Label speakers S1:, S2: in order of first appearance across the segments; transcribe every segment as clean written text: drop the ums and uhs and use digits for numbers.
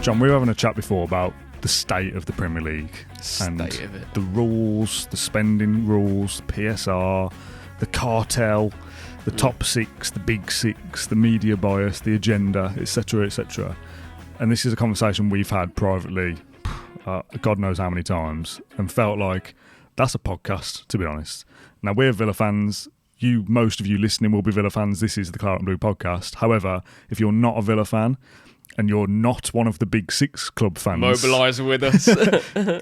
S1: John, we were having a chat before about the state of the Premier League.
S2: State of it.
S1: The rules, the spending rules, PSR, the cartel, the top six, the big six, the media bias, the agenda, etc., etc. And this is a conversation we've had privately, God knows how many times, and felt like that's a podcast, to be honest. Now, we're Villa fans. Most of you listening will be Villa fans. This is the Claret and Blue podcast. However, if you're not a Villa fan and you're not one of the big six club fans,
S2: mobilise with us.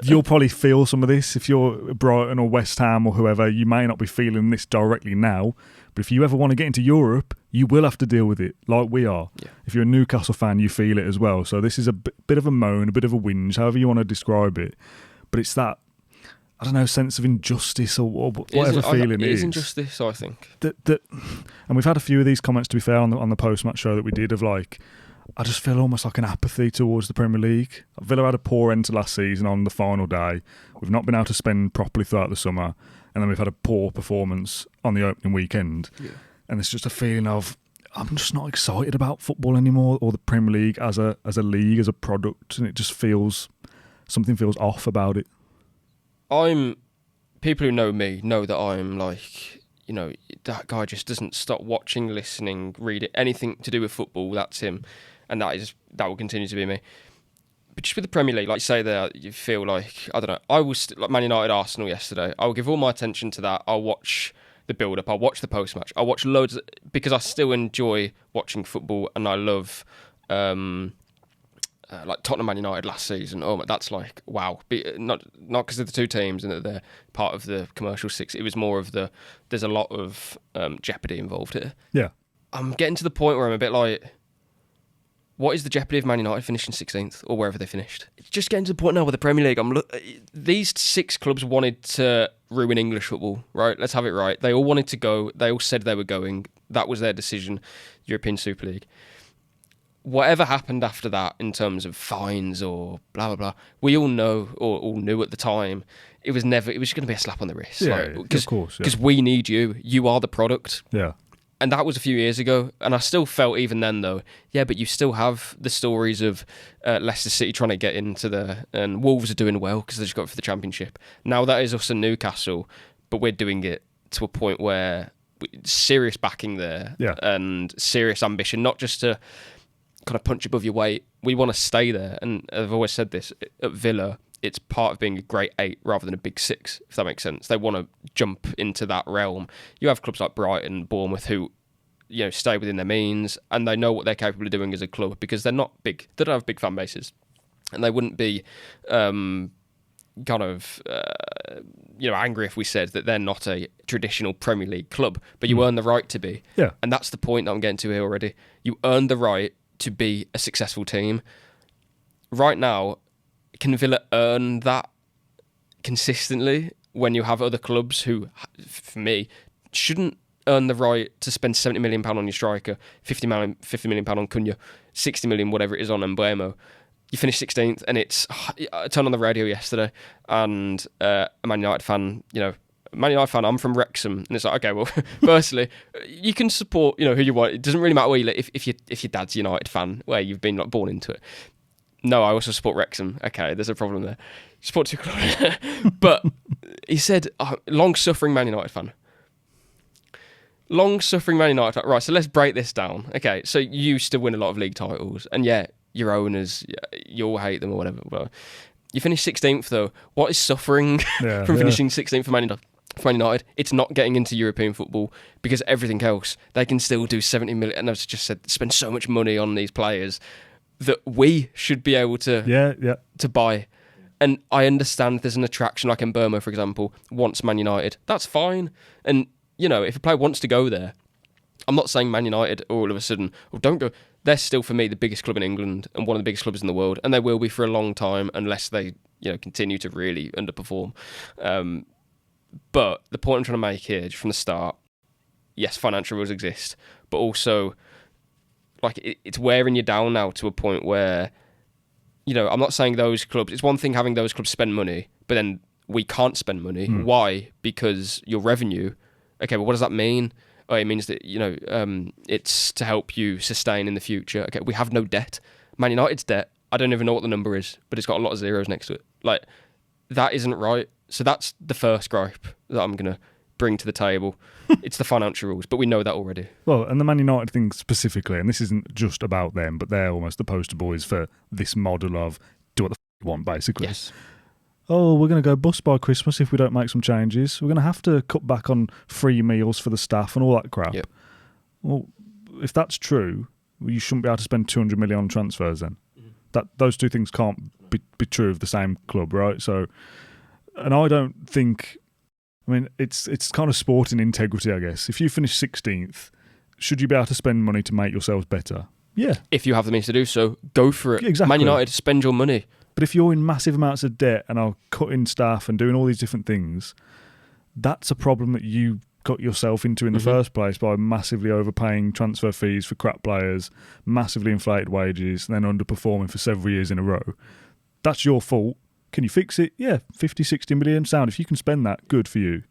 S1: You'll probably feel some of this. If you're Brighton or West Ham or whoever, you may not be feeling this directly now. But if you ever want to get into Europe, you will have to deal with it like we are. Yeah. If you're a Newcastle fan, you feel it as well. So this is a bit of a moan, a bit of a whinge, however you want to describe it. But it's that, I don't know, sense of injustice or whatever feeling it is.
S2: It is injustice, I think.
S1: And we've had a few of these comments, to be fair, on the post-match show that we did, of like, I just feel almost like an apathy towards the Premier League. Villa had a poor end to last season on the final day. We've not been able to spend properly throughout the summer. And then we've had a poor performance on the opening weekend. Yeah. And it's just a feeling of, I'm just not excited about football anymore, or the Premier League as a league, as a product. And it just feels, something feels off about it.
S2: People who know me know that I'm like, that guy just doesn't stop watching, listening, reading, anything to do with football, that's him. And that will continue to be me. But just with the Premier League, like you say there, you feel like, I don't know, I was like Man United, Arsenal yesterday. I will give all my attention to that. I'll watch the build-up. I'll watch the post-match. I'll watch loads, because I still enjoy watching football, and I love like Tottenham Man United last season. Oh, that's like, wow. Not because of the two teams and that they're part of the commercial six. It was more of there's a lot of jeopardy involved here.
S1: Yeah.
S2: I'm getting to the point where I'm a bit like, what is the jeopardy of Man United finishing 16th or wherever they finished? It's just getting to the point now with the Premier League. These six clubs wanted to ruin English football, right? Let's have it right. They all wanted to go. They all said they were going. That was their decision, European Super League. Whatever happened after that in terms of fines or blah, blah, blah, we all know, or all knew at the time, it was just going to be a slap on the wrist.
S1: Yeah, of course.
S2: Because we need you. You are the product.
S1: Yeah.
S2: And that was a few years ago, and I still felt even then, though, yeah, but you still have the stories of Leicester City trying to get into and Wolves are doing well because they just got for the Championship. Now that is us and Newcastle, but we're doing it to a point where serious backing there, and serious ambition, not just to kind of punch above your weight. We want to stay there, and I've always said this, at Villa, it's part of being a great eight rather than a big six, if that makes sense. They want to jump into that realm. You have clubs like Brighton, Bournemouth, who stay within their means, and they know what they're capable of doing as a club because they're not big. They don't have big fan bases, and they wouldn't be angry if we said that they're not a traditional Premier League club, but you earn the right to be.
S1: Yeah.
S2: And that's the point that I'm getting to here already. You earn the right to be a successful team. Right now, can Villa earn that consistently when you have other clubs who, for me, shouldn't earn the right to spend £70 million on your striker, £50 million on Cunha, 60 million, whatever it is, on Mbeumo? You finish 16th, and I turned on the radio yesterday, and a Man United fan, I'm from Wrexham, and it's like, okay, well, firstly, you can support, who you want. It doesn't really matter where you live. If your dad's a United fan, where you've been born into it. No, I also support Wrexham. Okay, there's a problem there. Support two clubs. But he said, long-suffering Man United fan. Long-suffering Man United fan. Right, so let's break this down. Okay, so you used to win a lot of league titles, and yeah, your owners, you all hate them or whatever. Well, you finished 16th, though. What is suffering from finishing 16th for Man United? It's not getting into European football, because everything else, they can still do 70 million, and I've just said, spend so much money on these players that we should be able to buy. And I understand there's an attraction, like Mbeumo, for example, wants Man United. That's fine. And, if a player wants to go there, I'm not saying Man United all of a sudden, don't go. They're still, for me, the biggest club in England and one of the biggest clubs in the world. And they will be for a long time unless they, continue to really underperform. But the point I'm trying to make here, just from the start, yes, financial rules exist, but also, it's wearing you down now to a point where, I'm not saying those clubs, it's one thing having those clubs spend money, but then we can't spend money. Why? Because your revenue, okay, well, what does that mean? Oh, it means that, it's to help you sustain in the future. Okay, we have no debt. Man United's debt, I don't even know what the number is, but it's got a lot of zeros next to it. Like, that isn't right. So that's the first gripe that I'm going to bring to the table. It's the financial rules, but we know that already.
S1: Well, and the Man United thing specifically, and this isn't just about them, but they're almost the poster boys for this model of do what the you want, basically.
S2: Yes.
S1: Oh, we're going to go bust by Christmas if we don't make some changes. We're going to have to cut back on free meals for the staff and all that crap.
S2: Yep.
S1: Well, if that's true, you shouldn't be able to spend 200 million on transfers then. Those two things can't be true of the same club, right? So, and I don't think, I mean, it's kind of sporting integrity, I guess. If you finish 16th, should you be able to spend money to make yourselves better? Yeah.
S2: If you have the means to do so, go for it.
S1: Exactly.
S2: Man United, spend your money.
S1: But if you're in massive amounts of debt and are cutting staff and doing all these different things, that's a problem that you got yourself into in the first place by massively overpaying transfer fees for crap players, massively inflated wages, and then underperforming for several years in a row. That's your fault. Can you fix it? Yeah, 50, 60 million, sound. If you can spend that, good for you.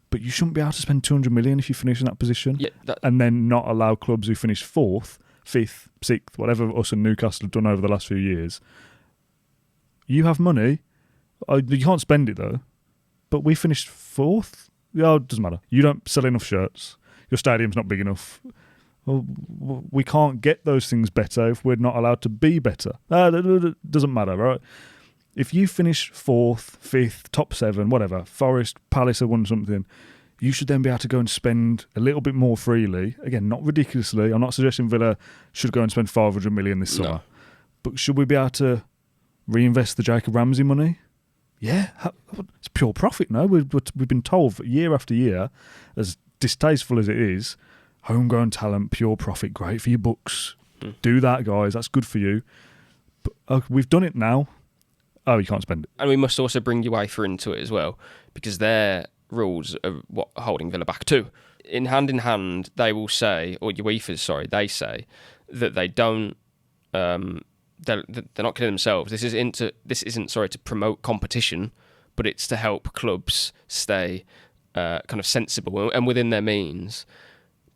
S1: But you shouldn't be able to spend 200 million if you finish in that position, and then not allow clubs who finish 4th, 5th, 6th, whatever us and Newcastle have done over the last few years. You have money. You can't spend it, though. But we finished 4th. Yeah, it doesn't matter. You don't sell enough shirts. Your stadium's not big enough. Well, we can't get those things better if we're not allowed to be better. It doesn't matter, right? If you finish 4th, 5th, top 7, whatever, Forest, Palace have won something, you should then be able to go and spend a little bit more freely. Again, not ridiculously. I'm not suggesting Villa should go and spend 500 million this summer.
S2: No.
S1: But should we be able to reinvest the Jacob Ramsey money? Yeah, it's pure profit, no? We've been told for year after year, as distasteful as it is, homegrown talent, pure profit, great for your books. Do that, guys. That's good for you. But we've done it now. Oh, you can't spend it.
S2: And we must also bring UEFA into it as well, because their rules are what are holding Villa back too. In hand, they will say, or UEFA's, sorry, they say that they don't... They're not killing themselves. This isn't to promote competition, but it's to help clubs stay kind of sensible and within their means.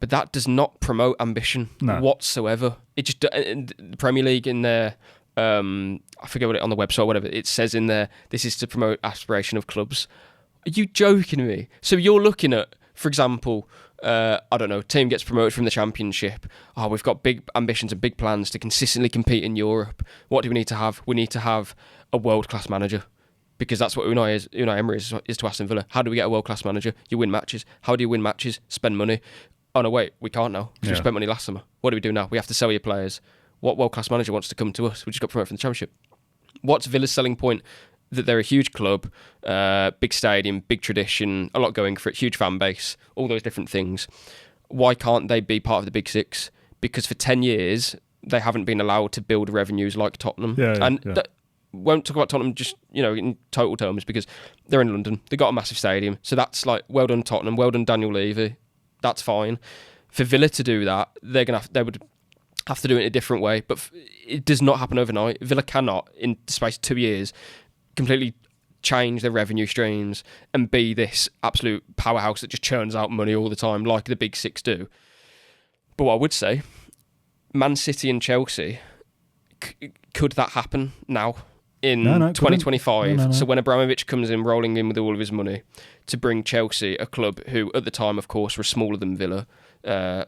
S2: But that does not promote ambition whatsoever. It just the Premier League in their I forget what it on the website, whatever it says in there. This is to promote aspiration of clubs. Are you joking me? So you're looking at, for example, I don't know, team gets promoted from the Championship. Oh, we've got big ambitions and big plans to consistently compete in Europe. What do we need to have? We need to have a world-class manager, because that's what Unai Emery is to Aston Villa. How do we get a world-class manager? You win matches. How do you win matches? Spend money. Oh, no, wait, we can't now, because we spent money last summer. What do we do now? We have to sell your players. What world-class manager wants to come to us? We just got promoted from the Championship. What's Villa's selling point? That they're a huge club, big stadium, big tradition, a lot going for it, huge fan base, all those different things. Why can't they be part of the Big Six? Because for 10 years, they haven't been allowed to build revenues like Tottenham. Won't talk about Tottenham just, in total terms, because they're in London. They've got a massive stadium. So that's like, well done Tottenham, well done Daniel Levy. That's fine. For Villa to do that, they would have to do it in a different way. But it does not happen overnight. Villa cannot, in the space of 2 years, completely change their revenue streams and be this absolute powerhouse that just churns out money all the time like the Big Six do. But what I would say, Man City and Chelsea, could that happen now in 2025?
S1: No.
S2: So when Abramovich comes in rolling in with all of his money to bring Chelsea, a club who at the time, of course, were smaller than Villa,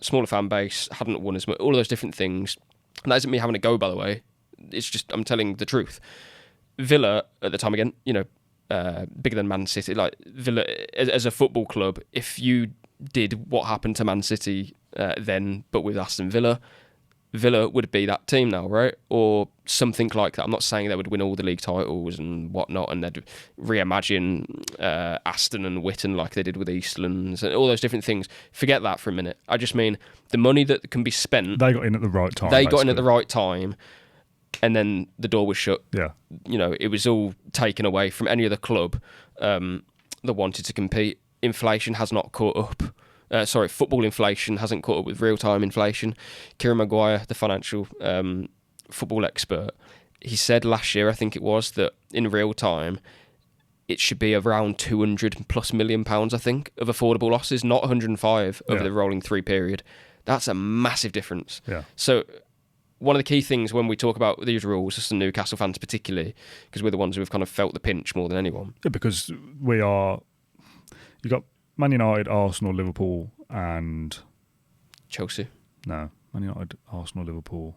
S2: smaller fan base, hadn't won as much, all of those different things. And that isn't me having a go, by the way. It's just, I'm telling the truth. Villa at the time, again, bigger than Man City. Like Villa as a football club, if you did what happened to Man City then, but with Aston Villa, Villa would be that team now, right? Or something like that. I'm not saying they would win all the league titles and whatnot, and they'd reimagine Aston and Witten like they did with Eastlands and all those different things. Forget that for a minute. I just mean the money that can be spent.
S1: They got in at the right time.
S2: Got in at the right time. And then the door was shut.
S1: Yeah.
S2: It was all taken away from any other club that wanted to compete. Inflation has not caught up. Football inflation hasn't caught up with real-time inflation. Kieran Maguire, the financial football expert, he said last year, I think it was, that in real time, it should be around £200+ million, I think, of affordable losses, not 105 over the rolling 3 period. That's a massive difference.
S1: Yeah.
S2: So one of the key things when we talk about these rules, just the Newcastle fans particularly, because we're the ones who have kind of felt the pinch more than anyone.
S1: Yeah, because we are. You got Man United, Arsenal, Liverpool, and
S2: Chelsea.
S1: No, Man United, Arsenal, Liverpool.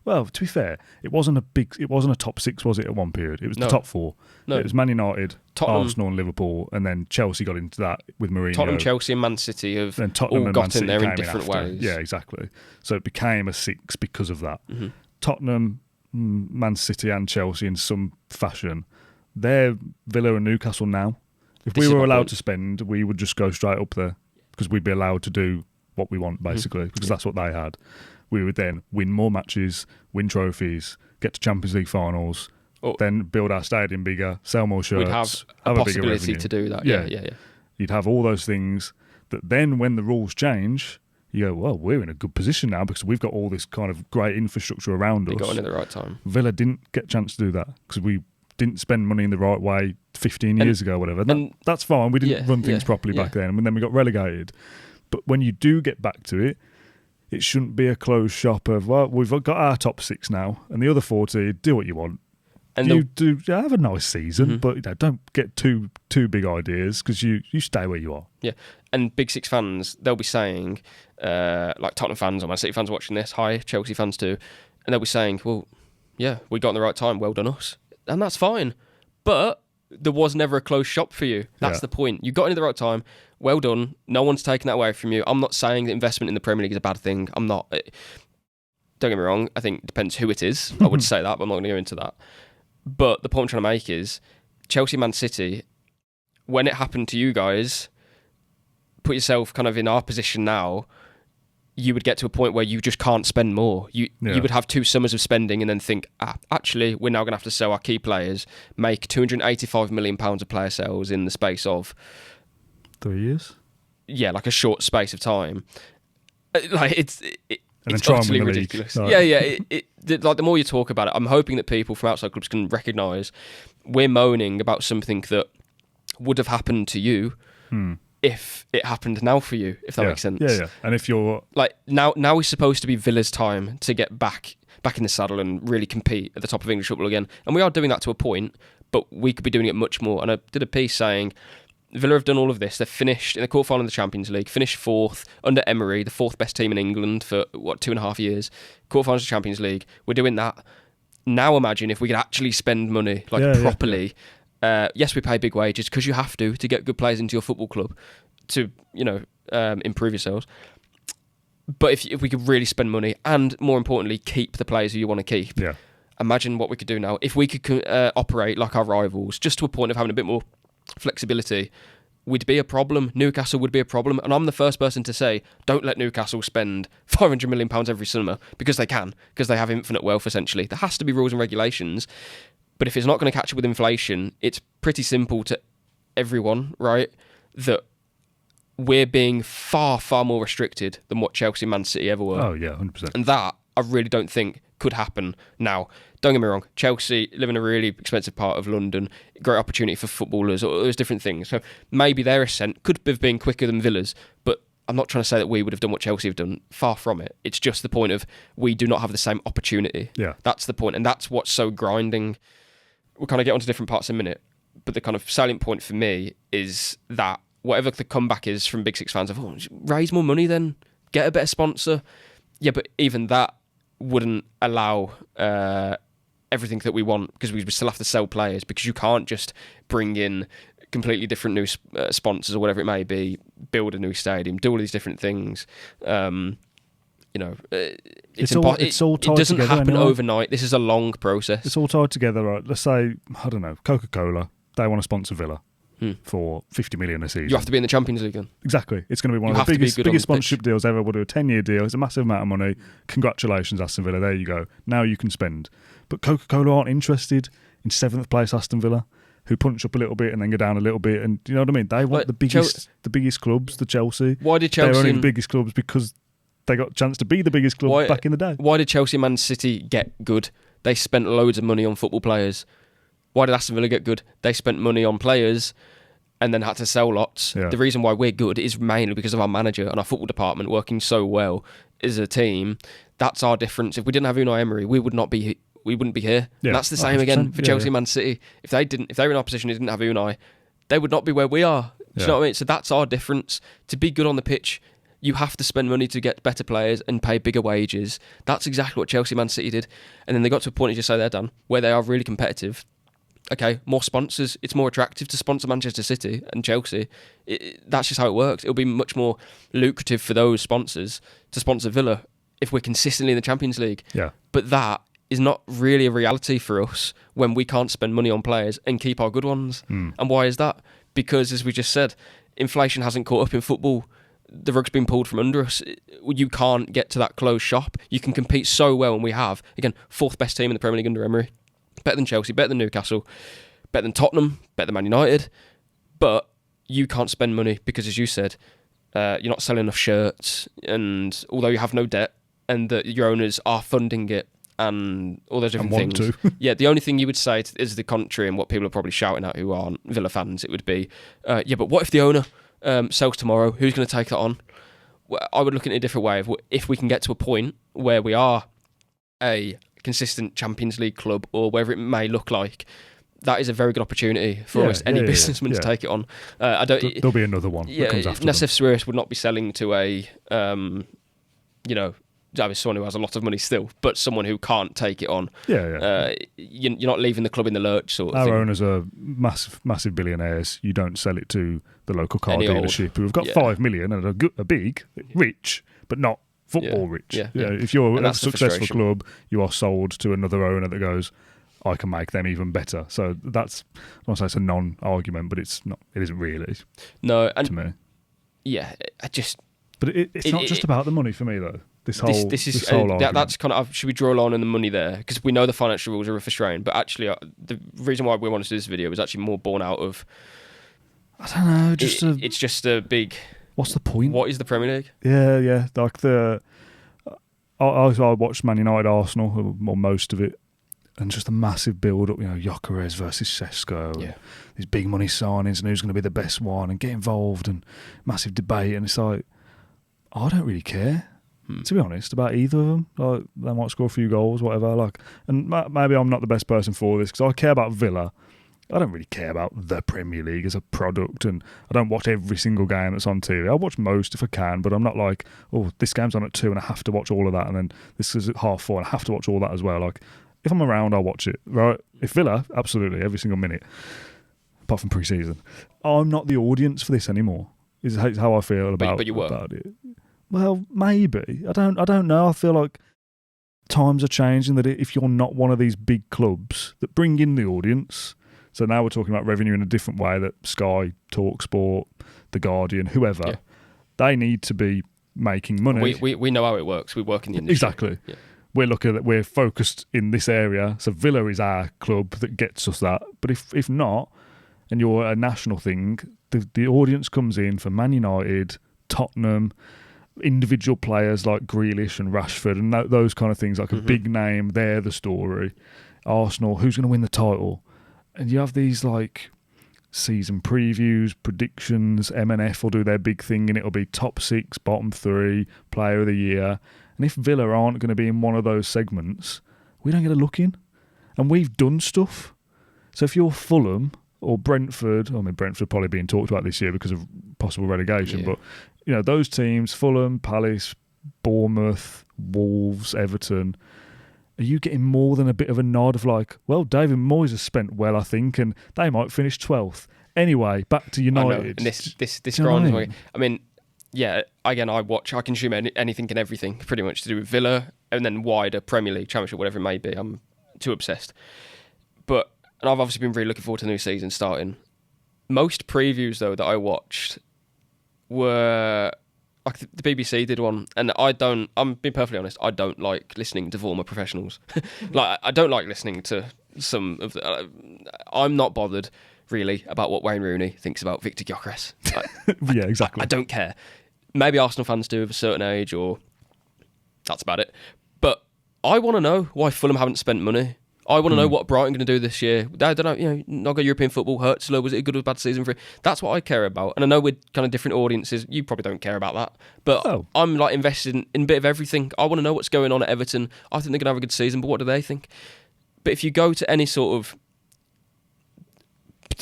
S1: Well, to be fair, it wasn't a top six, was it, at one period? It was the top four.
S2: No.
S1: It was Man United,
S2: Tottenham,
S1: Arsenal and Liverpool, and then Chelsea got into that with Mourinho.
S2: Tottenham, Chelsea and Man City have all got in there in different ways.
S1: Yeah, exactly. So it became a six because of that.
S2: Mm-hmm.
S1: Tottenham, Man City and Chelsea in some fashion. They're Villa and Newcastle now. If we were allowed to spend, we would just go straight up there because we'd be allowed to do what we want, basically, because that's what they had. We would then win more matches, win trophies, get to Champions League finals, then build our stadium bigger, sell more shirts,
S2: we'd have a possibility to do that. Yeah.
S1: You'd have all those things that then when the rules change, you go, well, we're in a good position now because we've got all this kind of great infrastructure around us.
S2: We got in at the right time.
S1: Villa didn't get a chance to do that because we didn't spend money in the right way 15 years ago or whatever. That's fine. We didn't run things properly back then, and then we got relegated. But when you do get back to it, it shouldn't be a closed shop of, well, we've got our top six now, and the other 40, do what you want. And you have a nice season, but don't get too big ideas because you stay where you are. Yeah,
S2: and Big Six fans, they'll be saying, like Tottenham fans or Man City fans watching this, hi, Chelsea fans too, and they'll be saying, well, yeah, we got in the right time, well done us. And that's fine. But there was never a closed shop for you. That's the point. You got in at the right time. Well done. No one's taken that away from you. I'm not saying that investment in the Premier League is a bad thing. I'm not. Don't get me wrong. I think it depends who it is. I would say that, but I'm not going to go into that. But the point I'm trying to make is Chelsea, Man City, when it happened to you guys, put yourself kind of in our position now, you would get to a point where you just can't spend more. You would have 2 summers of spending and then think, actually, we're now going to have to sell our key players, make £285 million of player sales in the space of
S1: 3 years.
S2: Yeah, like a short space of time. Like it's
S1: try
S2: utterly ridiculous.
S1: Right.
S2: Like the more you talk about it, I'm hoping that people from outside clubs can recognise we're moaning about something that would have happened to you. If it happened now for you, if that makes sense.
S1: Yeah. And if you're
S2: like now is supposed to be Villa's time to get back in the saddle and really compete at the top of English football again, and we are doing that to a point, but we could be doing it much more. And I did a piece saying Villa have done all of this. They've finished in the quarterfinal of the Champions League, finished 4th under Emery, the 4th best team in England for 2.5 years. Quarterfinals of the Champions League. We're doing that. Now imagine if we could actually spend money properly. Yeah. Yes, we pay big wages because you have to get good players into your football club to improve yourselves. But if we could really spend money and, more importantly, keep the players who you want to keep, imagine what we could do now. If we could operate like our rivals, just to a point of having a bit more flexibility, we'd be a problem. Newcastle would be a problem. And I'm the first person to say, don't let Newcastle spend £500 million every summer because they can, because they have infinite wealth, essentially. There has to be rules and regulations. But if it's not going to catch up with inflation, it's pretty simple to everyone, right? That we're being far, far more restricted than what Chelsea and Man City ever were.
S1: Oh, yeah, 100%.
S2: And that, I really don't think could happen now. Don't get me wrong, Chelsea live in a really expensive part of London, great opportunity for footballers, all those different things. So maybe their ascent could have been quicker than Villa's, but I'm not trying to say that we would have done what Chelsea have done. Far from it. It's just the point of we do not have the same opportunity.
S1: Yeah.
S2: That's the point, and that's what's so grinding. We'll kind of get onto different parts in a minute, but the kind of salient point for me is that whatever the comeback is from Big Six fans of, raise more money then, get a better sponsor. Yeah, but even that wouldn't allow everything that we want because we would still have to sell players because you can't just bring in completely different new sponsors or whatever it may be, build a new stadium, do all these different things. It's all tied
S1: together.
S2: It doesn't happen overnight. This is a long process.
S1: It's all tied together, right? Let's say, I don't know, Coca-Cola, they want to sponsor Villa for 50 million a season.
S2: You have to be in the Champions League then.
S1: Exactly. It's going to be one of the biggest sponsorship deals ever. We'll do a 10-year deal. It's a massive amount of money. Congratulations, Aston Villa. There you go. Now you can spend. But Coca-Cola aren't interested in 7th place Aston Villa, who punch up a little bit and then go down a little bit. And you know what I mean? They want the biggest clubs, the Chelsea.
S2: Why did Chelsea...
S1: They're only the biggest clubs because they got a chance to be the biggest club back in the day.
S2: Why did Chelsea and Man City get good? They spent loads of money on football players. Why did Aston Villa get good? They spent money on players and then had to sell lots.
S1: Yeah.
S2: The reason why we're good is mainly because of our manager and our football department working so well as a team. That's our difference. If we didn't have Unai Emery, we wouldn't be here.
S1: Yeah.
S2: And that's the same again for Chelsea
S1: yeah.
S2: and Man City. If they were in our position and didn't have Unai, they would not be where we are. Do you know what I mean? So that's our difference. To be good on the pitch, you have to spend money to get better players and pay bigger wages. That's exactly what Chelsea Man City did. And then they got to a point, as you say there, Dan, where they are really competitive. Okay, more sponsors. It's more attractive to sponsor Manchester City and Chelsea. That's just how it works. It'll be much more lucrative for those sponsors to sponsor Villa if we're consistently in the Champions League.
S1: Yeah.
S2: But that is not really a reality for us when we can't spend money on players and keep our good ones. And why is that? Because, as we just said, inflation hasn't caught up in football. The rug's been pulled from under us. You can't get to that closed shop. You can compete so well, and we have. Again, 4th best team in the Premier League under Emery. Better than Chelsea, better than Newcastle, better than Tottenham, better than Man United. But you can't spend money because, as you said, you're not selling enough shirts. And although you have no debt and that your owners are funding it and all those different
S1: want
S2: things.
S1: to.
S2: Yeah, the only thing you would say is the contrary, and what people are probably shouting at who aren't Villa fans, it would be, yeah, but what if the owner sells tomorrow? Who's going to take that on? Well, I would look at it a different way. If we can get to a point where we are a consistent Champions League club or wherever it may look like, that is a very good opportunity for almost any businessman to take it on.
S1: There'll be another one that comes after
S2: Nassef Sawiris would not be selling to a, someone who has a lot of money still, but someone who can't take it on. You're not leaving the club in the lurch, sort of thing.
S1: Our owners are massive billionaires. You don't sell it to the local car dealership who've got 5 million and are big, rich, but not football rich. If you're a successful club, you are sold to another owner that goes, I can make them even better. So that's, I want to say it's a non-argument, but it's not. It isn't really.
S2: No, and
S1: to me.
S2: Yeah,
S1: But it's not just about the money for me though. This whole argument.
S2: That's kind of, should we draw a line on the money there? Because we know the financial rules are frustrating, but actually the reason why we wanted to do this video was actually more born out of,
S1: I don't know,
S2: it's just a big,
S1: what's the point?
S2: What is the Premier League?
S1: Yeah. Like I watched Man United Arsenal, or most of it, and just a massive build up. Gyökeres versus Sesko, these big money signings, and who's going to be the best one, and get involved, and massive debate. And it's like, I don't really care, to be honest, about either of them. Like, they might score a few goals, whatever. Like, and maybe I'm not the best person for this because I care about Villa. I don't really care about the Premier League as a product, and I don't watch every single game that's on TV. I'll watch most if I can, but I'm not like, oh, this game's on at 2 and I have to watch all of that, and then this is at 4:30 and I have to watch all that as well. Like, if I'm around, I'll watch it, right? If Villa, absolutely, every single minute, apart from pre-season. I'm not the audience for this anymore, is how I feel about it. Well, maybe. I don't know. I feel like times are changing, that if you're not one of these big clubs that bring in the audience... So now we're talking about revenue in a different way, that Sky, TalkSport, The Guardian, whoever, they need to be making money.
S2: We know how it works. We work in the industry.
S1: Exactly. Yeah. We're focused in this area. So Villa is our club that gets us that. But if not, and you're a national thing, the audience comes in for Man United, Tottenham, individual players like Grealish and Rashford and those kind of things, like a big name, they're the story. Arsenal, who's going to win the title? And you have these like season previews, predictions, M&F will do their big thing and it'll be top 6, bottom 3, player of the year. And if Villa aren't going to be in one of those segments, we don't get a look in. And we've done stuff. So if you're Fulham or Brentford, Brentford probably being talked about this year because of possible relegation, but those teams, Fulham, Palace, Bournemouth, Wolves, Everton... Are you getting more than a bit of a nod of like, well, David Moyes has spent well, I think, and they might finish 12th. Anyway, back to United.
S2: And this grinds me. I mean, yeah, again, I consume anything and everything pretty much to do with Villa and then wider Premier League, Championship, whatever it may be. I'm too obsessed. And I've obviously been really looking forward to the new season starting. Most previews, though, that I watched were... Like the BBC did one, and I'm being perfectly honest, I don't like listening to former professionals. Like, I don't like listening to some of the... I'm not bothered, really, about what Wayne Rooney thinks about Victor Gyökeres.
S1: Yeah, exactly.
S2: I don't care. Maybe Arsenal fans do of a certain age, or that's about it. But I want to know why Fulham haven't spent money I want to know what Brighton going to do this year. I don't know, not got European football. Hurtsler, was it a good or bad season for it? That's what I care about. And I know we're kind of different audiences. You probably don't care about that. But I'm like invested in a bit of everything. I want to know what's going on at Everton. I think they're going to have a good season, but what do they think? But if you go to any sort of,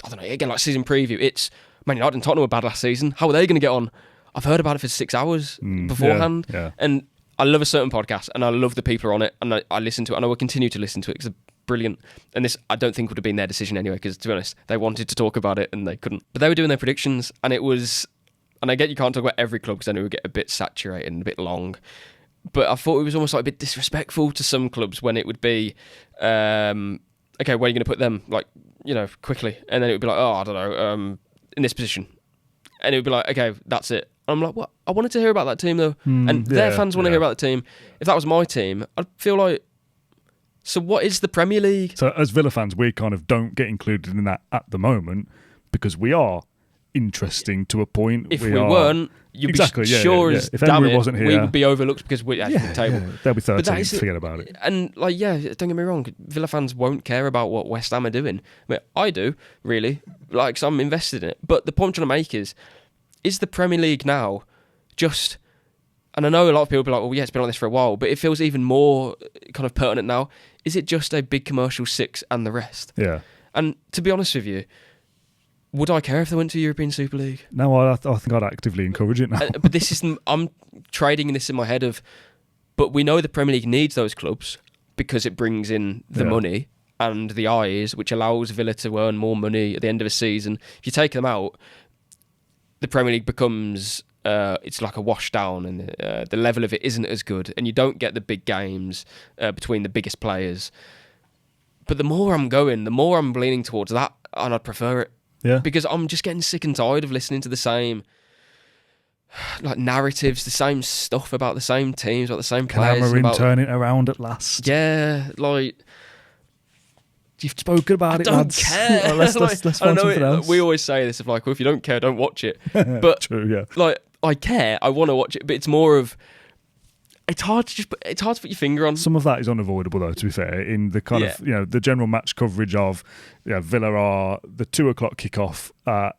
S2: I don't know, again, like season preview, it's Man United and Tottenham were bad last season. How are they going to get on? I've heard about it for 6 hours beforehand.
S1: Yeah.
S2: And I love a certain podcast, and I love the people on it, and I listen to it, and I will continue to listen to it because they're brilliant. And this, I don't think, would have been their decision anyway, because to be honest, they wanted to talk about it and they couldn't. But they were doing their predictions, and it was, and I get you can't talk about every club because then it would get a bit saturated and a bit long. But I thought it was almost like a bit disrespectful to some clubs when it would be, okay, where are you going to put them? Like, quickly. And then it would be like, oh, I don't know, in this position. And it would be like, okay, that's it. I'm like, what? I wanted to hear about that team though, and their fans want to hear about the team. If that was my team, I'd feel like, so what is the Premier League? So
S1: as Villa fans, we kind of don't get included in that at the moment because we are interesting to a point.
S2: If we weren't, you'd be sure as
S1: if
S2: damn
S1: Emery
S2: it,
S1: wasn't here,
S2: we would be overlooked because we're at the table.
S1: They'll be 13th, forget about it.
S2: And like, don't get me wrong, Villa fans won't care about what West Ham are doing. I mean, I do, really, like, 'cause I'm invested in it. But the point I'm trying to make is the Premier League now just, and I know a lot of people will be like, well, yeah, it's been like this for a while, but it feels even more kind of pertinent now. Is it just a big commercial six and the rest?
S1: Yeah.
S2: And to be honest with you, would I care if they went to European Super League?
S1: No, I think I'd actively encourage it now.
S2: But this isn't, I'm trading this in my head of, but we know the Premier League needs those clubs because it brings in the money and the eyes, which allows Villa to earn more money at the end of a season. If you take them out, the Premier League becomes, it's like a wash down, and the level of it isn't as good, and you don't get the big games between the biggest players. But the more I'm going, the more I'm leaning towards that, and I'd prefer it.
S1: Yeah.
S2: Because I'm just getting sick and tired of listening to the same like narratives, the same stuff about the same teams, about the same players.
S1: Cameron turn it around at last.
S2: Yeah, like,
S1: you've spoken about it, lads.
S2: I don't care.
S1: Let's find something else.
S2: We always say this of like, well, if you don't care, don't watch it. But
S1: true, yeah.
S2: Like, I care. I want to watch it, but it's more of, it's hard to put your finger on.
S1: Some of that is unavoidable, though. To be fair, in the kind of the general match coverage of Villa are the 2:00 kickoff at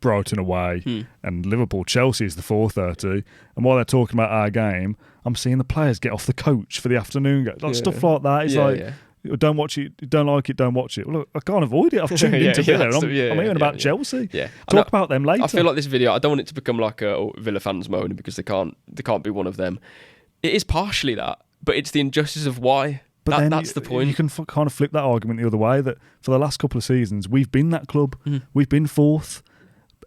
S1: Brighton away, and Liverpool Chelsea is the 4:30. And while they're talking about our game, I'm seeing the players get off the coach for the afternoon game, stuff like that. It's don't watch it, don't like it, don't watch it. Well, look, I can't avoid it. I've tuned into Villa. I'm hearing about Chelsea.
S2: Yeah.
S1: Talk about them later.
S2: I feel like this video, I don't want it to become like a Villa fans moaning because they can't be one of them. It is partially that, but it's the injustice of why. But that's the point.
S1: You can kind of flip that argument the other way, that for the last couple of seasons, we've been that club. We've been fourth.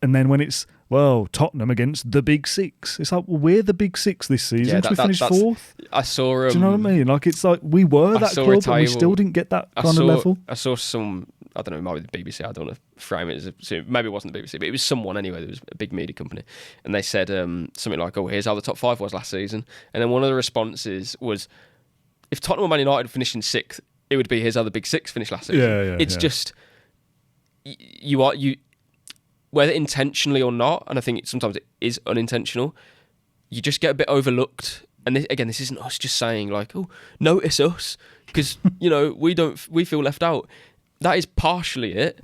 S1: And then when it's, Tottenham against the Big Six, it's like, well, we're the Big Six this season. We finished fourth.
S2: I saw...
S1: Do you know what I mean? Like, it's like we were that club and we still didn't get that kind of level.
S2: I saw some... I don't know, it might be the BBC. I don't want to frame it as maybe it wasn't the BBC, but it was someone anyway. There was a big media company, and they said something like, "Oh, here's how the top five was last season." And then one of the responses was, "If Tottenham or Man United finished in sixth, it would be here's how the Big Six finished last season." It's just you whether intentionally or not, and I think sometimes it is unintentional. You just get a bit overlooked, and this isn't us just saying like, "Oh, notice us," because we feel left out. That is partially it,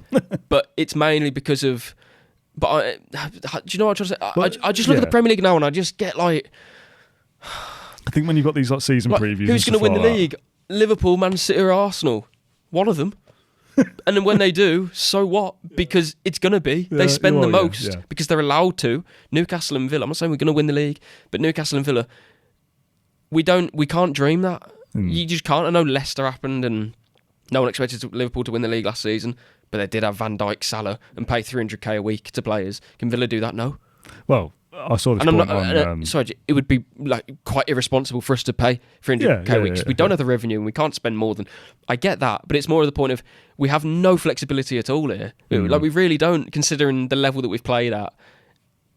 S2: but it's mainly because of. But do you know what I'm trying to say? I just look at the Premier League now and I just get like.
S1: I think when you've got these season previews,
S2: who's going to win the league? Liverpool, Man City, or Arsenal? One of them. And then when they do, so what? Because it's going to be. They spend the most because they're allowed to. Newcastle and Villa. I'm not saying we're going to win the league, but Newcastle and Villa, we can't dream that. You just can't. I know Leicester happened and. No one expected Liverpool to win the league last season, but they did have Van Dijk, Salah, and pay $300k a week to players. Can Villa do that? No.
S1: Well, I saw this point on...
S2: sorry, it would be like quite irresponsible for us to pay $300k a week. We don't have the revenue and we can't spend more than... I get that, but it's more of the point of we have no flexibility at all here. Like, we really don't, considering the level that we've played at.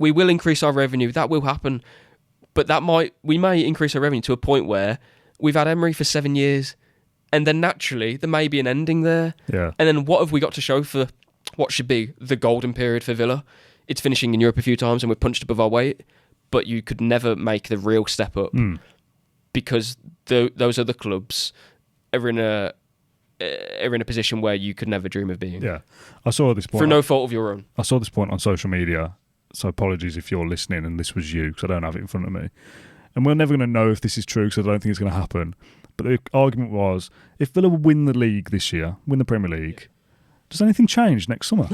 S2: We will increase our revenue. That will happen. But we may increase our revenue to a point where we've had Emery for 7 years... And then naturally, there may be an ending there.
S1: Yeah.
S2: And then what have we got to show for what should be the golden period for Villa? It's finishing in Europe a few times and we're punched above our weight, but you could never make the real step up because those other clubs are in are in a position where you could never dream of being.
S1: Yeah. I saw this point.
S2: Through no fault of your own.
S1: I saw this point on social media, so apologies if you're listening and this was you, because I don't have it in front of me. And we're never going to know if this is true, because I don't think it's going to happen. But the argument was, if Villa win the league this year, win the Premier League, does anything change next summer?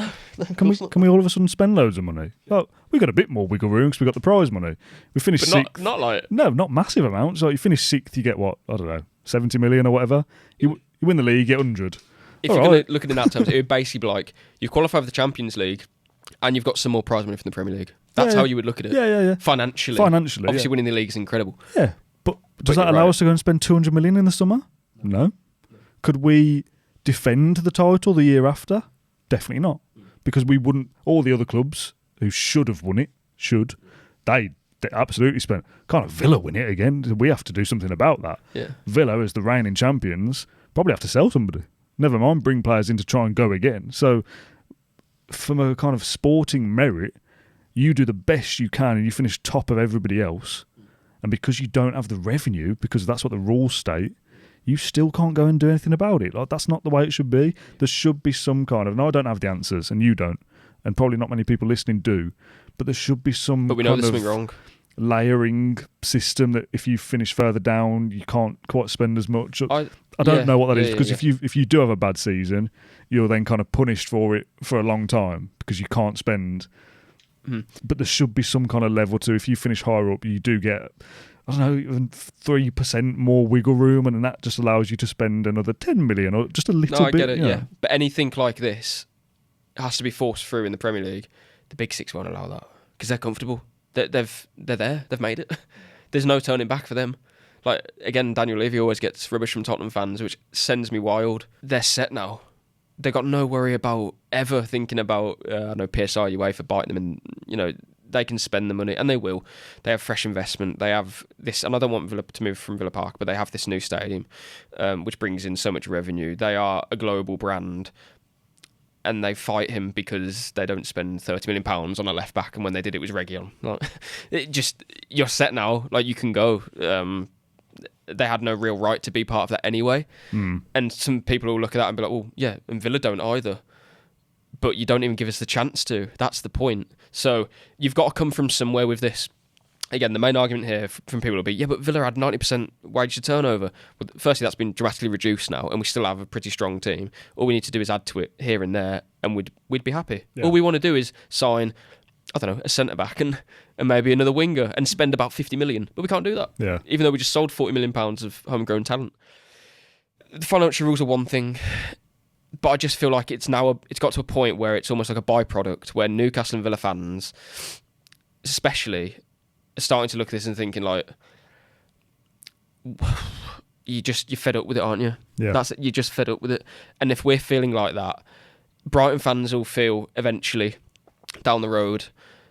S1: Can we all of a sudden spend loads of money? Oh, we got a bit more wiggle room because we got the prize money. We finished
S2: But
S1: sixth.
S2: not like...
S1: No, not massive amounts. Like you finish sixth, you get what? I don't know, 70 million or whatever. You win the league, you get 100.
S2: If you're going to look at it in that terms, it would basically be like you qualify for the Champions League and you've got some more prize money from the Premier League. That's how you would look at it.
S1: Yeah.
S2: Financially. Obviously, winning the league is incredible.
S1: Yeah, but does that allow us to go and spend 200 million in the summer? No. Could we defend the title the year after? Definitely not. Because we wouldn't... All the other clubs who should have won it, they absolutely spent... Can't Villa win it again? We have to do something about that.
S2: Yeah.
S1: Villa, as the reigning champions, probably have to sell somebody. Never mind bring players in to try and go again. So, from a kind of sporting merit, you do the best you can and you finish top of everybody else. And because you don't have the revenue, because that's what the rules state, you still can't go and do anything about it. Like, that's not the way it should be. There should be some kind of... And I don't have the answers, and you don't, and probably not many people listening do, but there should be some
S2: But we know there's something wrong.
S1: Layering system that if you finish further down, you can't quite spend as much. I don't know what that is, because if you do have a bad season, you're then kind of punished for it for a long time because you can't spend. But there should be some kind of level to, if you finish higher up, you do get... I don't know, even 3% more wiggle room, and that just allows you to spend another 10 million or just a little bit.
S2: I get it, yeah. But anything like this has to be forced through in the Premier League. The Big Six won't allow that because they're comfortable. They're there. They've made it. There's no turning back for them. Like, again, Daniel Levy always gets rubbish from Tottenham fans, which sends me wild. They're set now. They've got no worry about ever thinking about, PSR, UEFA biting them, and, they can spend the money, and they will. They have fresh investment. They have this, and I don't want Villa to move from Villa Park, but they have this new stadium, which brings in so much revenue. They are a global brand, and they fight him because they don't spend £30 million on a left back, and when they did, it was Reguilon. Like, you're set now. Like, you can go. They had no real right to be part of that anyway. And some people will look at that and be like, well, yeah, and Villa don't either. But you don't even give us the chance to. That's the point. So you've got to come from somewhere with this. Again, the main argument here from people will be, yeah, but Villa had 90% wage to turnover. Well, firstly, that's been dramatically reduced now, and we still have a pretty strong team. All we need to do is add to it here and there, and we'd be happy. Yeah. All we want to do is sign, I don't know, a centre-back and maybe another winger and spend about 50 million. But we can't do that.
S1: Yeah.
S2: Even though we just sold £40 million of homegrown talent. The financial rules are one thing, but I just feel like it's got to a point where it's almost like a byproduct where Newcastle and Villa fans, especially, are starting to look at this and thinking like, you're fed up with it, aren't you?
S1: Yeah.
S2: That's it. You're just fed up with it. And if we're feeling like that, Brighton fans will feel eventually down the road.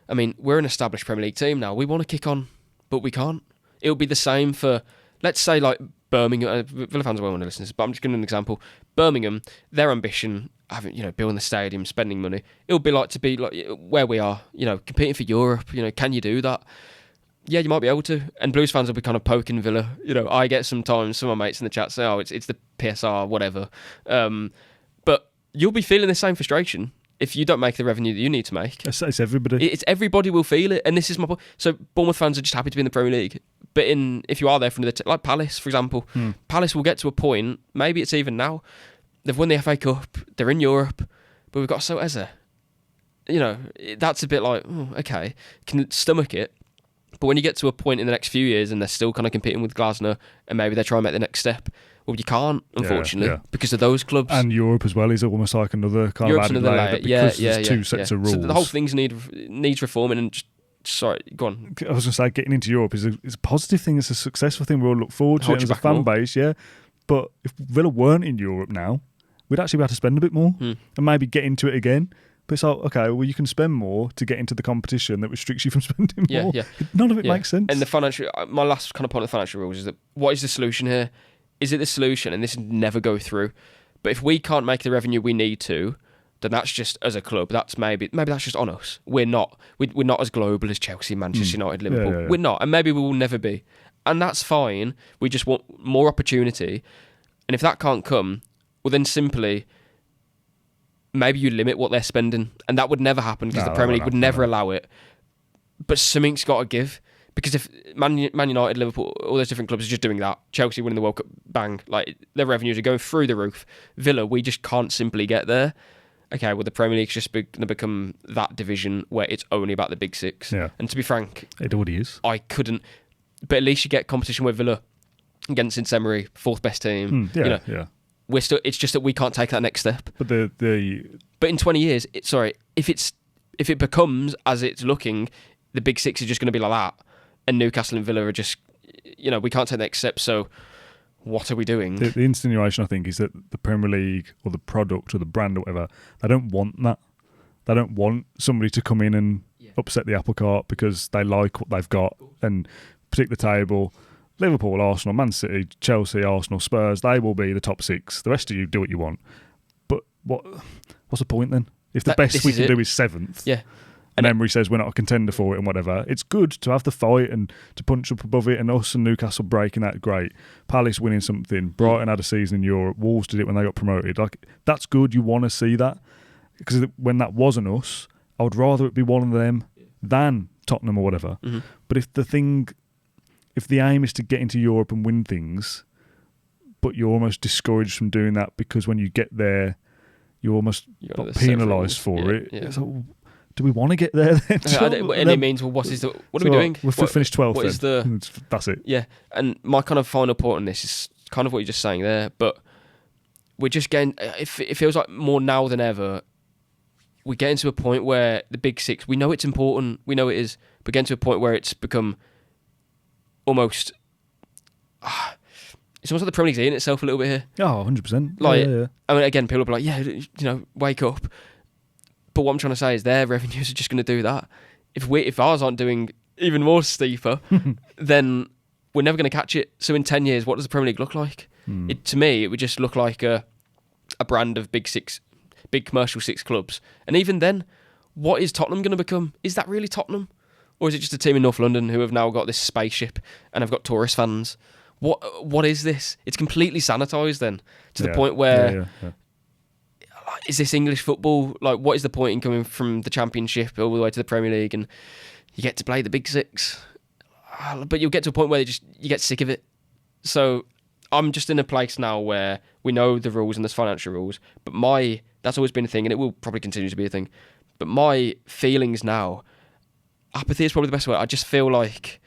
S2: I mean, we're an established Premier League team now. We want to kick on, but we can't. It'll be the same for, let's say, like Birmingham. Villa fans won't want to listen to this, but I'm just giving an example. Birmingham, their ambition, building the stadium, spending money, it'll be like to be like where we are, competing for Europe. Can you do that? Yeah, you might be able to. And Blues fans will be kind of poking Villa. I get sometimes some of my mates in the chat say, oh, it's the PSR, whatever. But you'll be feeling the same frustration if you don't make the revenue that you need to make.
S1: It's everybody.
S2: It's everybody will feel it. And this is my point. So Bournemouth fans are just happy to be in the Premier League. But if you are there for another... like Palace, for example. Palace will get to a point, maybe it's even now, they've won the FA Cup, they're in Europe, but we've got So Eze. That's a bit like, okay, can stomach it. But when you get to a point in the next few years and they're still kind of competing with Glasner and maybe they're trying to make the next step, well, you can't, unfortunately, because of those clubs.
S1: And Europe as well is almost like another kind
S2: Europe's
S1: of added layer. Because there's two sets of rules.
S2: So the whole thing needs reforming and sorry, go on.
S1: I was going to say, getting into Europe is a positive thing. It's a successful thing we all look forward to as a fan base, yeah. But if Villa weren't in Europe now, we'd actually be able to spend a bit more and maybe get into it again. But it's like, okay, well, you can spend more to get into the competition that restricts you from spending more.
S2: Yeah.
S1: None of it makes sense.
S2: And my last kind of point of the financial rules is that what is the solution here? Is it the solution? And this never go through. But if we can't make the revenue we need to, then that's just as a club. That's maybe that's just on us. We're not as global as Chelsea, Manchester United, Liverpool.
S1: Yeah.
S2: We're not, and maybe we will never be. And that's fine. We just want more opportunity. And if that can't come, well then simply maybe you limit what they're spending, and that would never happen because the Premier League would never allow it. But something's got to give, because if Man United, Liverpool, all those different clubs are just doing that, Chelsea winning the World Cup, bang, like their revenues are going through the roof. Villa, we just can't simply get there. Okay, well the Premier League's just going to become that division where it's only about the big six.
S1: Yeah.
S2: And to be frank,
S1: it already is.
S2: I couldn't. But at least you get competition with Villa against St Emery, fourth best team.
S1: Yeah.
S2: We're still. It's just that we can't take that next step.
S1: But
S2: But in 20 years, if it becomes as it's looking, the big six is just going to be like that, and Newcastle and Villa are just, we can't take the next step. So what are we doing?
S1: The insinuation, I think, is that the Premier League or the product or the brand or whatever, they don't want that. They don't want somebody to come in and upset the apple cart because they like what they've got and predict the table. Liverpool, Arsenal, Man City, Chelsea, Arsenal, Spurs, they will be the top six. The rest of you do what you want. But what's the point then? If the best we can do is seventh, and Emery says we're not a contender for it and whatever, it's good to have the fight and to punch up above it, and us and Newcastle breaking that, great. Palace winning something, Brighton had a season in Europe, Wolves did it when they got promoted. Like, that's good, you want to see that. Because when that wasn't us, I would rather it be one of them than Tottenham or whatever. Mm-hmm. But if the aim is to get into Europe and win things, but you're almost discouraged from doing that because when you get there, you're almost penalised for it. Yeah. So, do we want to get there then?
S2: And it means, well, what are we doing?
S1: We've finished 12th then. That's it.
S2: Yeah, and my kind of final point on this is kind of what you're just saying there, but we're just getting, it feels like more now than ever, we're getting to a point where the big six, we know it's important, we know it is, but getting to a point where it's become almost, it's almost like the Premier League's eating itself a little bit here.
S1: Oh, 100%.
S2: Like, yeah. I mean, again, people will be like, wake up. But what I'm trying to say is their revenues are just going to do that. If ours aren't doing even more steeper, then we're never going to catch it. So in 10 years, what does the Premier League look like? To me, it would just look like a brand of big commercial six clubs. And even then, what is Tottenham going to become? Is that really Tottenham? Or is it just a team in North London who have now got this spaceship and have got tourist fans? What is this? It's completely sanitised then, to the point where... Is this English football? Like, what is the point in coming from the Championship all the way to the Premier League and you get to play the big six? But you'll get to a point where you get sick of it. So I'm just in a place now where we know the rules and there's financial rules, but that's always been a thing and it will probably continue to be a thing. But my feelings now, apathy is probably the best word. I just feel like,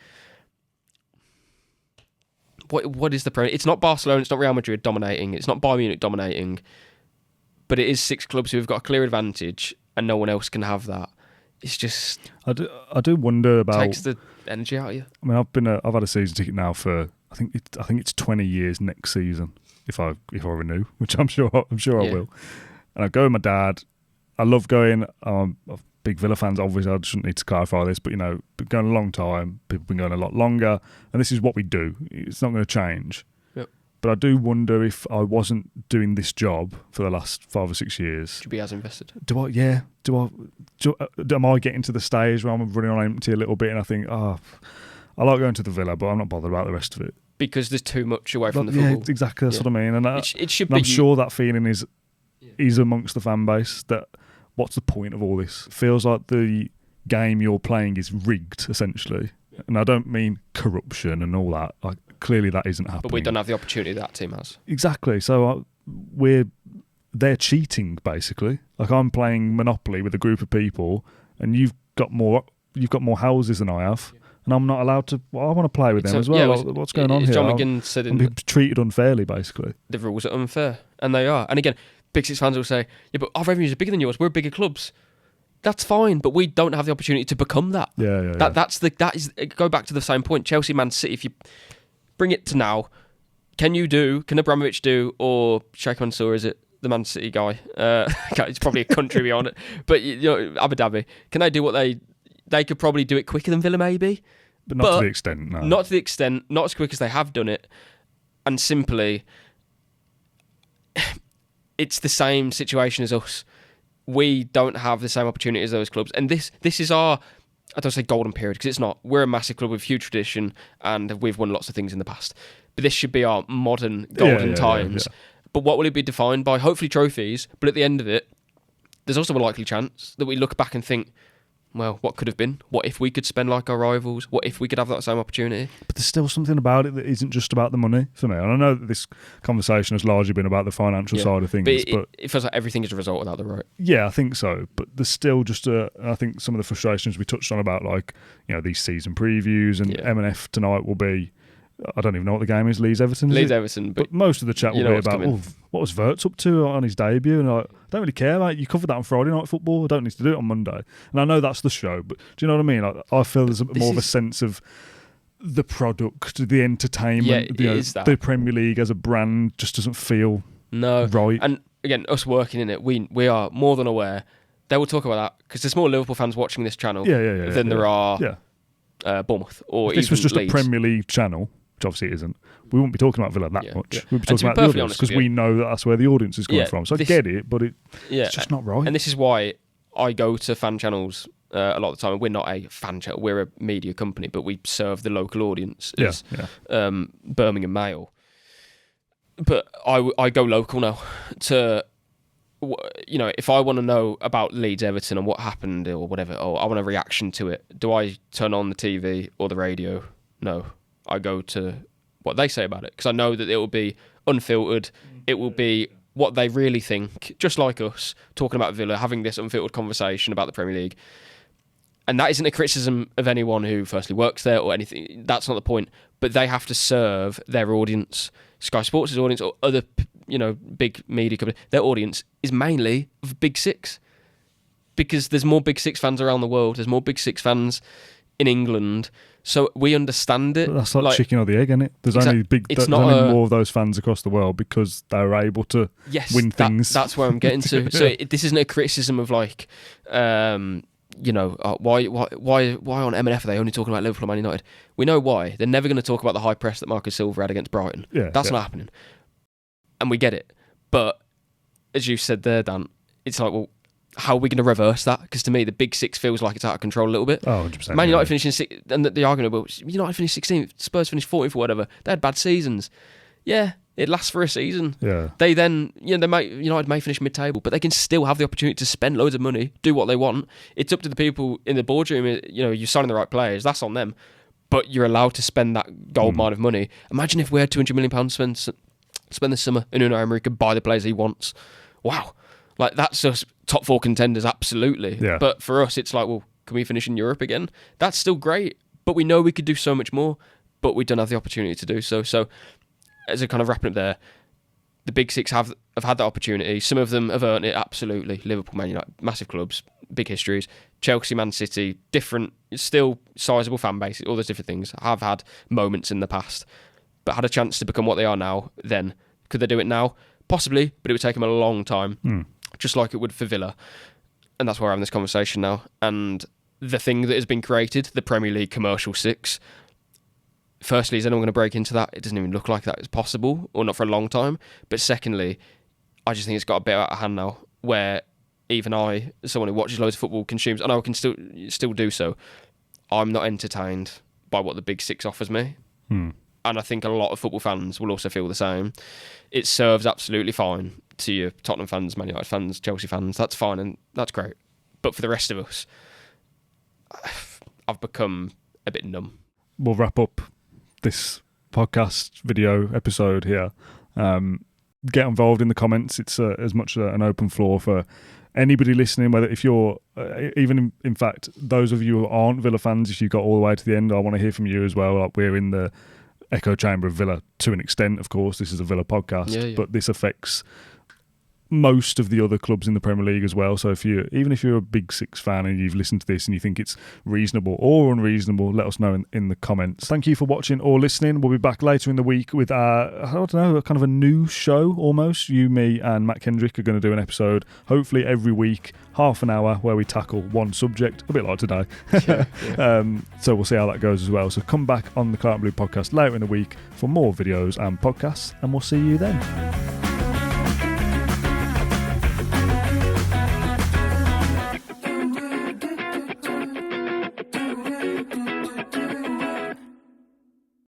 S2: what is the Premier League? It's not Barcelona, it's not Real Madrid dominating, it's not Bayern Munich dominating. But it is six clubs who have got a clear advantage, and no one else can have that. It's just
S1: I do wonder about,
S2: takes the energy out of you.
S1: I mean, I've had a season ticket now for I think it's 20 years next season if I renew, which I'm sure I will. And I go with my dad. I love going. I'm a big Villa fans. Obviously, I shouldn't need to clarify this, but been going a long time. People have been going a lot longer, and this is what we do. It's not going to change. But I do wonder if I wasn't doing this job for the last 5 or 6 years.
S2: Should be as invested.
S1: Am I getting to the stage where I'm running on empty a little bit and I think, I like going to the Villa, but I'm not bothered about the rest of it.
S2: Because there's too much away from the football.
S1: Yeah, exactly. That's what I mean. And
S2: it should be.
S1: I'm sure that feeling is amongst the fan base that what's the point of all this? It feels like the game you're playing is rigged, essentially. Yeah. And I don't mean corruption and all that. Clearly that isn't happening.
S2: But we don't have the opportunity that team has.
S1: Exactly. So they're cheating, basically. Like, I'm playing Monopoly with a group of people and you've got more houses than I have. Yeah. And I'm not allowed to... Well, I want to play with them as well. Yeah, what's going on here?
S2: John McGinn said...
S1: I'm being treated unfairly, basically.
S2: The rules are unfair. And they are. And again, Big Six fans will say, yeah, but our revenues are bigger than yours. We're bigger clubs. That's fine, but we don't have the opportunity to become that. That is... Go back to the same point. Chelsea, Man City, if you... Bring it to now. Can Abramovich do, or Sheikh Mansour, is it the Man City guy? It's probably a country beyond it. But Abu Dhabi, can they do what they could probably do it quicker than Villa maybe?
S1: But not to the extent, no.
S2: Not to the extent, not as quick as they have done it. And simply, it's the same situation as us. We don't have the same opportunity as those clubs. And this is our... I don't say golden period because it's not. We're a massive club with huge tradition and we've won lots of things in the past. But this should be our modern golden times. Yeah. But what will it be defined by? Hopefully trophies, but at the end of it, there's also a likely chance that we look back and think, well, what could have been? What if we could spend like our rivals? What if we could have that same opportunity?
S1: But there's still something about it that isn't just about the money for me. And I know that this conversation has largely been about the financial side of things.
S2: But it feels like everything is a result of that, though, right?
S1: Yeah, I think so. But there's still just I think some of the frustrations we touched on about, like, you know, these season previews and M&F tonight will be, I don't even know what the game is, Leeds-Everton.
S2: Leeds-Everton.
S1: But most of the chat will be about, what was Wirtz up to on his debut? And I don't really care, mate. You covered that on Friday Night Football. I don't need to do it on Monday. And I know that's the show, but do you know what I mean? I feel there's more of a sense of the product, the entertainment. The Premier League as a brand just doesn't feel right. And
S2: again, us working in it, we are more than aware. They will talk about that because there's more Liverpool fans watching this channel than there are Bournemouth or
S1: if this
S2: even
S1: was just
S2: Leeds.
S1: A Premier League channel, which obviously it isn't, we wouldn't be talking about Villa that much.
S2: Yeah.
S1: We'd be talking about the audience because we know that's where the audience is coming from. So I get it, but it's just not right.
S2: And this is why I go to fan channels a lot of the time. We're not a fan channel, we're a media company, but we serve the local audience as Birmingham Mail. But I go local now to, you know, if I want to know about Leeds Everton and what happened or whatever, or I want a reaction to it, do I turn on the TV or the radio? No. I go to what they say about it because I know that it will be unfiltered. It will be what they really think, just like us talking about Villa, having this unfiltered conversation about the Premier League. And that isn't a criticism of anyone who firstly works there or anything. That's not the point. But they have to serve their audience, Sky Sports' audience or other, you know, big media companies. Their audience is mainly of Big Six because there's more Big Six fans around the world. There's more Big Six fans in England. So we understand it.
S1: But that's like chicken or the egg, isn't it? There's only more of those fans across the world because they're able to win things.
S2: That's where I'm getting to. So this isn't a criticism of like, you know, why on M&F are they only talking about Liverpool and Man United? We know why. They're never going to talk about the high press that Marcus Silva had against Brighton. That's not happening. And we get it. But as you said there, Dan, it's like, well, how are we going to reverse that? Because to me, the Big Six feels like it's out of control a little bit.
S1: Oh, 100%.
S2: Man United finishing 6th, and the argument about United finished 16th, Spurs finished 14th or whatever. They had bad seasons. Yeah, it lasts for a season.
S1: Yeah.
S2: They then, United may finish mid-table, but they can still have the opportunity to spend loads of money, do what they want. It's up to the people in the boardroom. You know, you're signing the right players. That's on them. But you're allowed to spend that gold mine of money. Imagine if we had £200 million spend this summer and Unai Emery could buy the players he wants. Wow. Like, that's just top 4 contenders, absolutely. Yeah. But for us, it's like, well, can we finish in Europe again? That's still great, but we know we could do so much more, but we don't have the opportunity to do so. So, as a kind of wrapping up there, the Big Six have had that opportunity. Some of them have earned it, absolutely. Liverpool, Man United, massive clubs, big histories. Chelsea, Man City, different, still sizable fan bases, all those different things. Have had moments in the past, but had a chance to become what they are now then. Could they do it now? Possibly, but it would take them a long time. Just like it would for Villa. And that's why we're having this conversation now. And the thing that has been created, the Premier League Commercial Six, firstly, is anyone going to break into that? It doesn't even look like that is possible, or not for a long time. But secondly, I just think it's got a bit out of hand now, where even I, as someone who watches loads of football, consumes, and I can still do so, I'm not entertained by what the Big Six offers me. And I think a lot of football fans will also feel the same. It serves absolutely fine to your Tottenham fans, Man United fans, Chelsea fans. That's fine and that's great. But for the rest of us, I've become a bit numb.
S1: We'll wrap up this podcast video episode here. Get involved in the comments. It's as much an open floor for anybody listening, whether if you're even in fact those of you who aren't Villa fans, if you got all the way to the end, I want to hear from you as well. Like, we're in the echo chamber of Villa to an extent, of course. This is a Villa podcast, but this affects most of the other clubs in the Premier League as well. So even if you're a Big Six fan and you've listened to this and you think it's reasonable or unreasonable, let us know in the comments. Thank you for watching or listening. We'll be back later in the week with kind of a new show almost. You, me and Matt Kendrick are going to do an episode hopefully every week, half an hour, where we tackle one subject, a bit like today. So we'll see how that goes as well. So come back on the Claret and Blue podcast later in the week for more videos and podcasts, and we'll see you then.